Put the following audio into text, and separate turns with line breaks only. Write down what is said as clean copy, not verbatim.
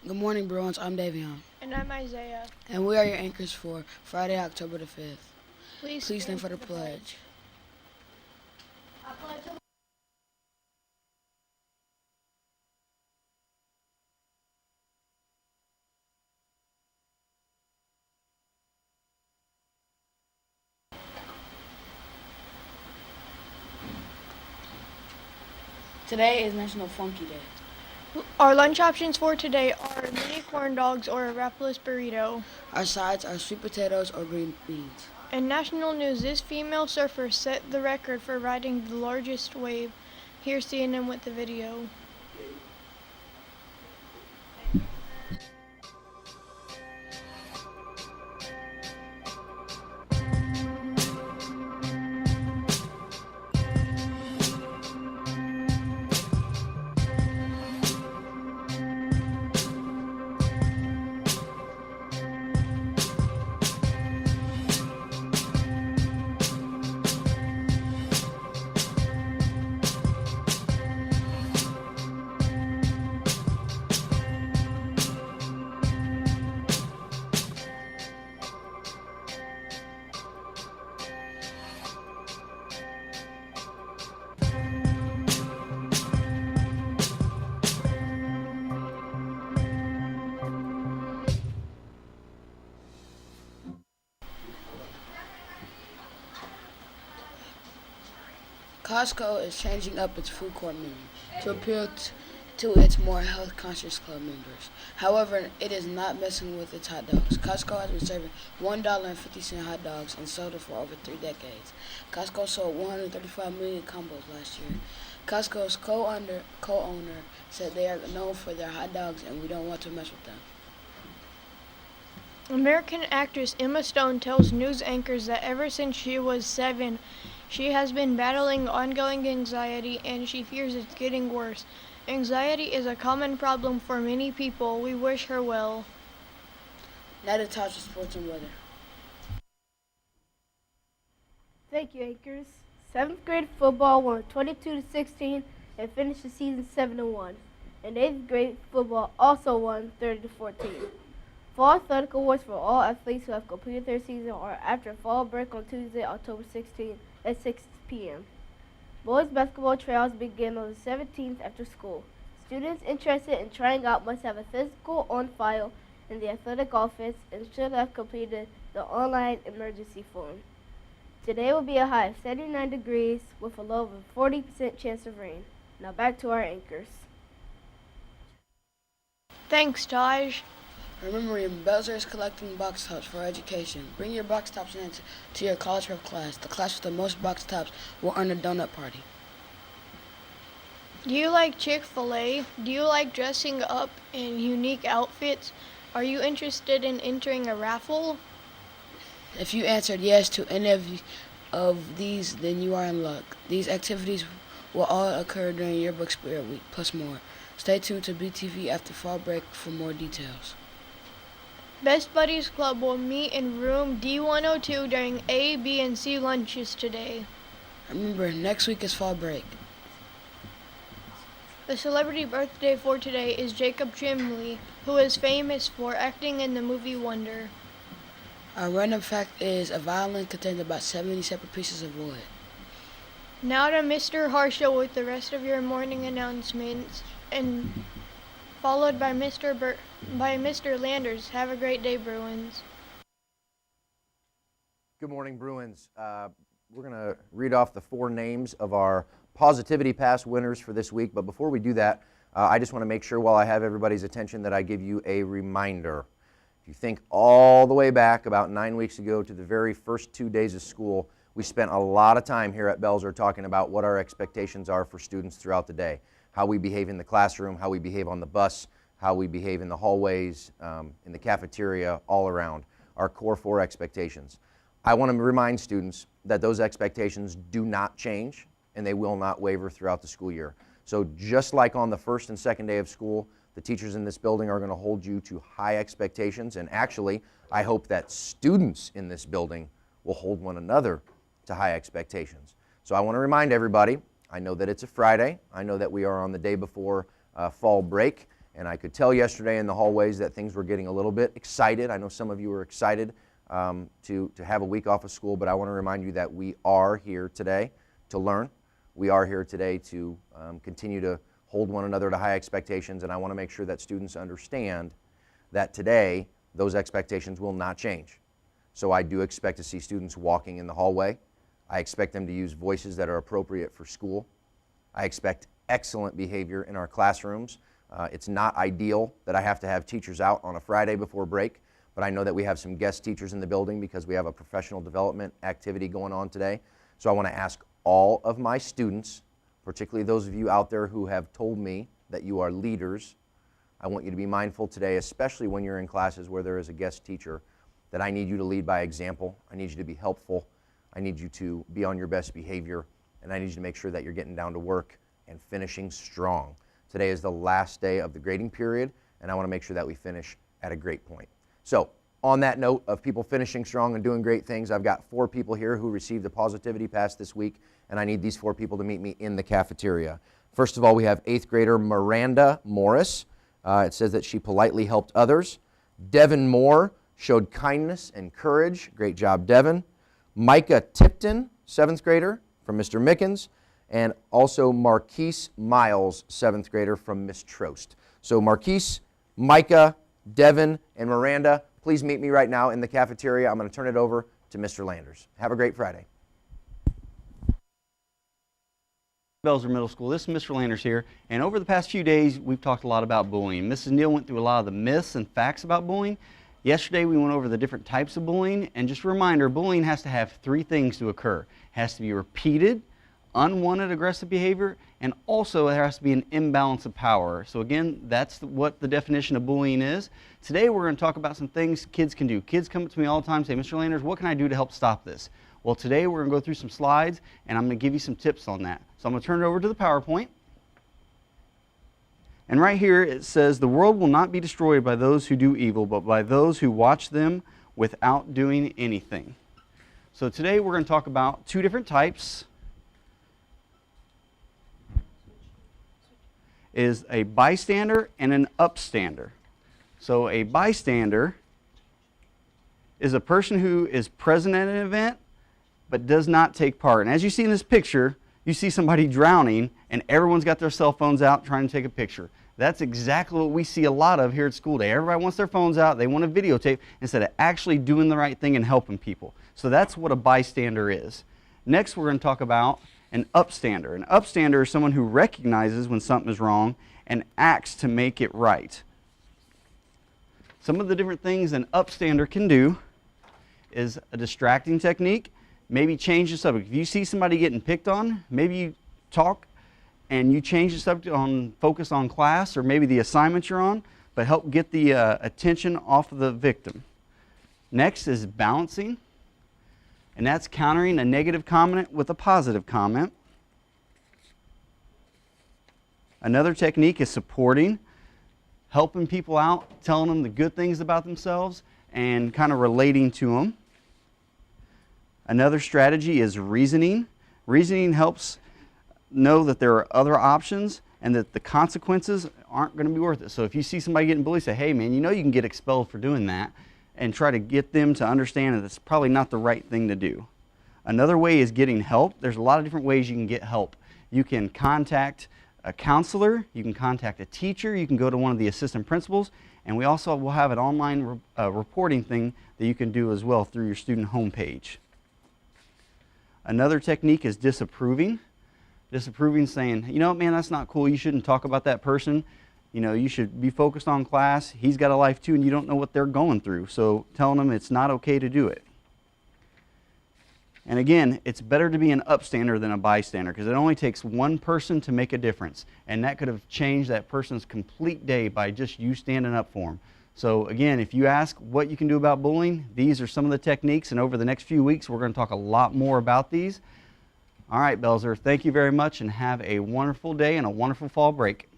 Good morning, Bruins. I'm Davion,
And I'm Isaiah.
and we are your anchors for Friday, October the 5th.
Please
Please stand
stand
for
for
the
the
pledge. Today is National Funky Day.
Our lunch options for today are mini corn dogs or a wrapless burrito.
Our sides are sweet potatoes or green beans.
In national news, this female surfer set the record for riding the largest wave. Here's CNN with the video.
Costco is changing up its food court menu to appeal to its more health-conscious club members. However, it is not messing with its hot dogs. Costco has been serving $1.50 hot dogs and soda for over 3 decades. Costco sold 135 million combos last year. Costco's co-owner said they are known for their hot dogs and we don't want to mess with them.
American actress Emma Stone tells news anchors that ever since she was 7, she has been battling ongoing anxiety and she fears it's getting worse. Anxiety is a common problem for many people. We wish her well.
Now to touch sports and weather.
Thank you, Anchors. 7th grade football won 22-16 and finished the season 7-1. And 8th grade football also won 30-14. Fall athletic awards for all athletes who have completed their season are after fall break on Tuesday, October 16th at 6 p.m. Boys basketball trials begin on the 17th after school. Students interested in trying out must have a physical on file in the athletic office and should have completed the online emergency form. Today will be a high of 79 degrees with a low of a 40% chance of rain. Now back to our anchors.
Thanks, Taj.
Remembering Belzer is collecting box tops for education. Bring your box tops in to your college prep class. The class with the most box tops will earn a donut party.
Do you like Chick-fil-A? Do you like dressing up in unique outfits? Are you interested in entering a raffle?
If you answered yes to any of these, then you are in luck. These activities will all occur during Yearbook Spirit Week, plus more. Stay tuned to BTV after fall break for more details.
Best Buddies Club will meet in room D102 during A, B, and C lunches today.
Remember, next week is fall break.
The celebrity birthday for today is Jacob Tremblay, who is famous for acting in the movie Wonder.
Our random fact is a violin contains about 70 separate pieces of wood.
Now to Mr. Harshaw with the rest of your morning announcements, and followed by Mr. Landers. Have a great day, Bruins.
Good morning, Bruins. We're going to read off the 4 names of our Positivity Pass winners for this week. But before we do that, I just want to make sure while I have everybody's attention that I give you a reminder. If you think all the way back about 9 weeks ago to the very first 2 days of school, we spent a lot of time here at Belzer talking about what our expectations are for students throughout the day, how we behave in the classroom, how we behave on the bus, how we behave in the hallways, in the cafeteria, all around, our core 4 expectations. I want to remind students that those expectations do not change and they will not waver throughout the school year. So just like on the first and second day of school, the teachers in this building are going to hold you to high expectations, and actually, I hope that students in this building will hold one another to high expectations. So I want to remind everybody, I know that it's a Friday, I know that we are on the day before fall break, And I could tell yesterday in the hallways that things were getting a little bit excited. I know some of you were excited to have a week off of school, but I want to remind you that we are here today to learn. We are here today to continue to hold one another to high expectations, and I want to make sure that students understand that today those expectations will not change. So I do expect to see students walking in the hallway. I expect them to use voices that are appropriate for school. I expect excellent behavior in our classrooms. It's not ideal that I have to have teachers out on a Friday before break, but I know that we have some guest teachers in the building because we have a professional development activity going on today. So I want to ask all of my students, particularly those of you out there who have told me that you are leaders, I want you to be mindful today, especially when you're in classes where there is a guest teacher, that I need you to lead by example. I need you to be helpful. I need you to be on your best behavior, and I need you to make sure that you're getting down to work and finishing strong. Today is the last day of the grading period, and I want to make sure that we finish at a great point. So, on that note of people finishing strong and doing great things, I've got 4 people here who received a Positivity Pass this week, and I need these 4 people to meet me in the cafeteria. First of all, we have 8th grader Miranda Morris. It says that she politely helped others. Devin Moore showed kindness and courage. Great job, Devin. Micah Tipton, 7th grader, from Mr. Mickens. And also Marquise Miles, 7th grader, from Miss Trost. So Marquise, Micah, Devin, and Miranda, please meet me right now in the cafeteria. I'm going to turn it over to Mr. Landers. Have a great Friday.
Belzer Middle School. This is Mr. Landers here, and over the past few days we've talked a lot about bullying. Mrs. Neal went through a lot of the myths and facts about bullying. Yesterday we went over the different types of bullying, and just a reminder, bullying has to have 3 things to occur. It has to be repeated, unwanted aggressive behavior, and also there has to be an imbalance of power. So again, that's what the definition of bullying is. Today we're going to talk about some things kids can do. Kids come up to me all the time and say, Mr. Landers, what can I do to help stop this? Well, today we're going to go through some slides, and I'm going to give you some tips on that. So I'm going to turn it over to the PowerPoint. And right here it says, the world will not be destroyed by those who do evil, but by those who watch them without doing anything. So today we're going to talk about 2 different types. Is a bystander and an upstander. So a bystander is a person who is present at an event but does not take part. And as you see in this picture, you see somebody drowning and everyone's got their cell phones out trying to take a picture. That's exactly what we see a lot of here at School Day. Everybody wants their phones out, they want to videotape instead of actually doing the right thing and helping people. So that's what a bystander is. Next we're going to talk about an upstander. An upstander is someone who recognizes when something is wrong and acts to make it right. Some of the different things an upstander can do is a distracting technique. Maybe change the subject. If you see somebody getting picked on, maybe you talk and you change the subject on focus on class or maybe the assignment you're on, but help get the attention off of the victim. Next is balancing. And that's countering a negative comment with a positive comment. Another technique is supporting, helping people out, telling them the good things about themselves, and kind of relating to them. Another strategy is reasoning. Reasoning helps know that there are other options and that the consequences aren't going to be worth it. So if you see somebody getting bullied, say, hey man, you know you can get expelled for doing that, and try to get them to understand that it's probably not the right thing to do. Another way is getting help. There's a lot of different ways you can get help. You can contact a counselor, you can contact a teacher, you can go to one of the assistant principals, and we also will have an online reporting thing that you can do as well through your student homepage. Another technique is disapproving. Disapproving, saying, you know, man, that's not cool, you shouldn't talk about that person. You know, you should be focused on class. He's got a life too, and you don't know what they're going through. So telling them it's not okay to do it. And again, it's better to be an upstander than a bystander because it only takes one person to make a difference. And that could have changed that person's complete day by just you standing up for them. So again, if you ask what you can do about bullying, these are some of the techniques. And over the next few weeks, we're going to talk a lot more about these. All right, Belzer, thank you very much and have a wonderful day and a wonderful fall break.